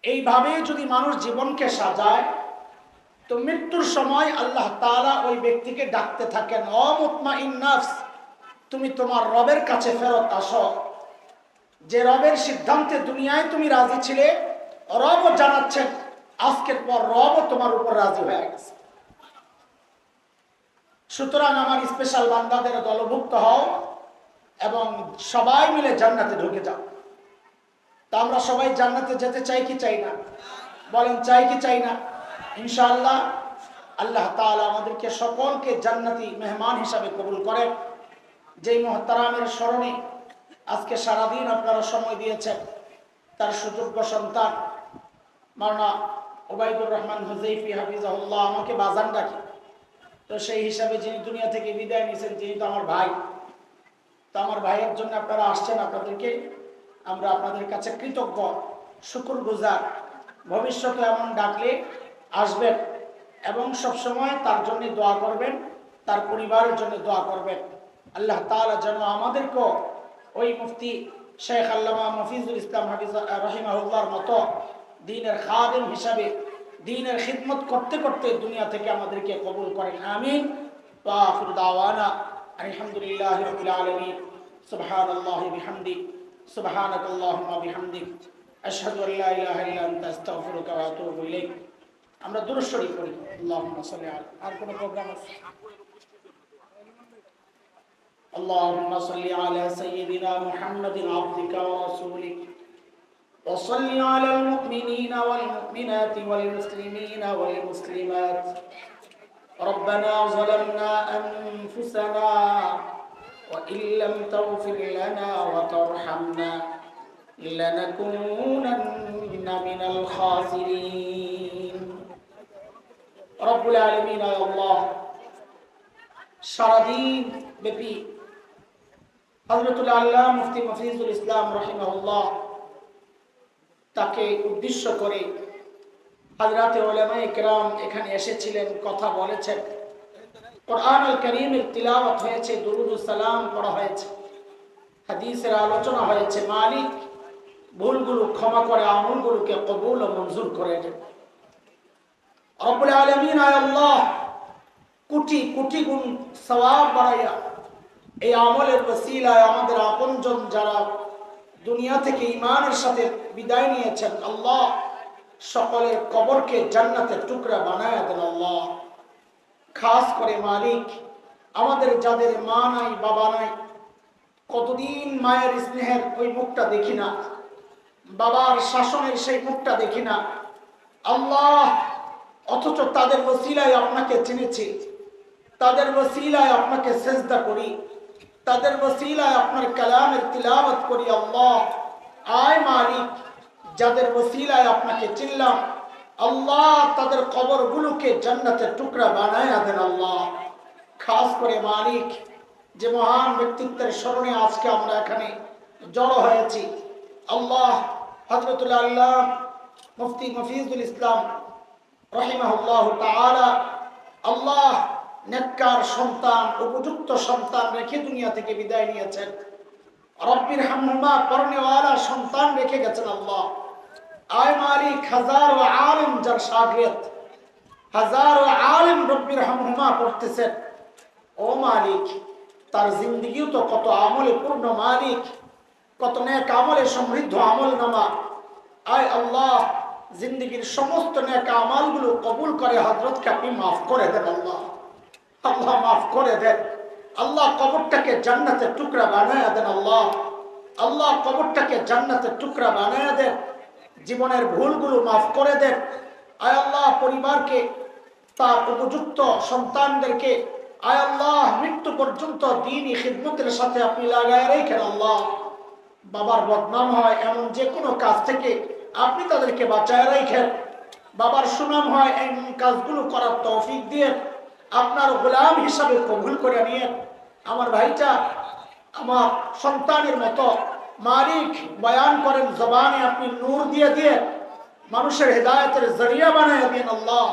এইভাবে যদি মানুষ জীবনকে সাজায় তো মৃত্যুর সময় আল্লাহ তাআলা ওই ব্যক্তিকে ডাকতে থাকেন, ও মুতমাইন নফস, তুমি তোমার রবের কাছে ফেরত আসো। যে রবের সিদ্ধান্তে দুনিয়ায় তুমি রাজি ছিলে, রবও জানাচ্ছেন আজকের পর রবও তোমার উপর রাজি হয়ে গেছে। সুতরাং আমার স্পেশাল বান্দাদের দলভুক্ত হও এবং সবাই মিলে জান্নাতে ঢুকে যাও। তা আমরা সবাই জান্নাতে যেতে চাই কি চাই না? বলেন, চাই কি চাই না? ইনশাআল্লাহ আল্লাহ তাআলা আমাদেরকে সকলকে জান্নাতি মেহমান হিসাবে কবুল করেন। যেই মুহতারামের স্মরণে আজকে সারাদিন আপনারা সময় দিয়েছেন, তার সুযোগ্য সন্তান মাওলানা ওবায়দুর রহমান হুযাইফি হাফিজাহুল্লাহ আমাকে বাজান ডাকে। তো সেই হিসাবে যিনি দুনিয়া থেকে বিদায় নিয়েছেন, যিনি তো আমার ভাই, তো আমার ভাইয়ের জন্য আপনারা আসছেন, আপনাদেরকে আমরা আপনাদের কাছে কৃতজ্ঞ, শুকরগুজার। ভবিষ্যতে এমন ডাকলে আসবেন এবং সবসময় তার জন্য দোয়া করবেন, তার পরিবারের জন্য দোয়া করবেন। আল্লাহ তাআলা যেন আমাদেরকেও ওই মুফতি শেখ আল্লামা মফিজুল ইসলাম রহিমাহুল্লাহর মতো দ্বীনের খাদেম হিসাবে দ্বীনের খিদমত করতে করতে দুনিয়া থেকে আমাদেরকে কবুল করেন। আমিন। ওয়া আখিরু দাওয়ানা আলহামদুলিল্লাহি রাব্বিল আলামিন। সুবহানাল্লাহি বিহামদি, সুবহানাকাল্লাহুম্মা বিহামদিক, আশহাদু আল্লা ইলাহা ইল্লা আনতা আস্তাগফিরুকা ওয়া আতুবু ইলাইক। আমরা দুরূদ শরীফ পড়ি। আল্লাহুম্মা সাল্লি আলা। আর কোন প্রোগ্রাম আছে? اللهم صل على سيدنا محمد عبدك ورسولك وصل على المؤمنين والمؤمنات والمسلمين والمسلمات. ربنا ظلمنا أنفسنا وإن لم تغفر لنا وترحمنا لنكونن من الخاسرين. رب العالمين يا الله সারাদিন ব্যাপী হযরতুল আল্লাহ মুফতি মফিজুল ইসলাম রাহিমাহুল্লাহ তাকে উদ্দেশ্য করে হযরতে উলামায়ে কেরাম এখানে এসেছিলেন, কথা বলেছেন, কোরআনুল কারীমের তিলাওয়াত হয়েছে, দুরূদ ও সালাম পড়া হয়েছে, হাদিসের আলোচনা হয়েছে। মালিক ভুলগুলো ক্ষমা করে আমলগুলোকে কবুল ও মঞ্জুর করে দেন। রব্বুল আলামিন আল্লাহ কোটি কোটি গুণ সওয়াব বাড়াইয়া এই আমলের ওসিলায় আমাদের আপনজন যারা দুনিয়া থেকে ঈমানের সাথে বিদায় নিয়েছেন, আল্লাহ সকলের কবরকে জান্নাতের টুকরা বানায়া দেন। আল্লাহ খাস করে মালিক আমাদের যাদের মা নাই, বাবা নাই, কতদিন মায়ের স্নেহের ওই মুখটা দেখি না, বাবার শাসনের সেই মুখটা দেখি না আল্লাহ, অথচ তাদের ওসিলায় আপনাকে চিনেছি, তাদের ওসিলায় আপনাকে সেজদা করি, তাদের ওসিলায় আপনার কালামের তিলাওয়াত করি। আল্লাহ আয় মালিক, যাদের ওসিলায় আপনাকে চিনলাম আল্লাহ, তাদের কবরগুলোকে জান্নাতের টুকরা বানায় দেন। আল্লাহ খাস করে মালিক যে মহান ব্যক্তিত্বের স্মরণে আজকে আমরা এখানে জড়ো হয়েছি, আল্লাহ হযরতুল আল্লাহ মুফতি মফিজুল ইসলাম রাহিমাহুল্লাহ তাআলা আল্লাহ নেককার সন্তান, উপযুক্ত সন্তান রেখে দুনিয়া থেকে বিদায় নিয়েছেন। রব্বির হামহুমা পরনেওয়ালা সন্তান রেখে গেছেন। আল্লাহ আয় মালিক, হাজারো আলেম যার শাগির্দ, হাজারো আলেম রব্বির হামহুমা পড়তেছেন, ও মালিক তার জিন্দেগিও তো কত আমলে পূর্ণ মালিক, কত নেক আমলে সমৃদ্ধ আমল নামা। আয় আল্লাহ জিন্দেগির সমস্ত নেক আমলগুলো কবুল করে হযরতকে আপনি মাফ করে দেন। আল্লাহ আল্লাহ মাফ করে দেন। আল্লাহ কবরটাকে জান্নাতের টুকরা বানায়া দেন। আল্লাহ আল্লাহ কবরটাকে জান্নাতের টুকরা বানায়া দেন, জীবনের ভুলগুলো মাফ করে দেন। আয় আল্লাহ পরিবারকে, তার উপযুক্ত সন্তানদেরকে আয় আল্লাহ মৃত্যু পর্যন্ত দ্বীনি খিদমতের সাথে আপনি লাগায় রেখেন। আল্লাহ বাবার বদনাম হয় এমন যে কোনো কাজ থেকে আপনি তাদেরকে বাঁচায় রেখেন, বাবার সুনাম হয় এমন কাজগুলো করার তৌফিক দিয়ে আপনার গোলাম হিসাবে কবুল করে নিয়ে আমার ভাইটা আমার সন্তানের মতো মালিক বয়ান করেন, জবানে আপনি নূর দিয়ে দিয়ে মানুষের হেদায়েতের জরিয়া বানায় দেন। আল্লাহ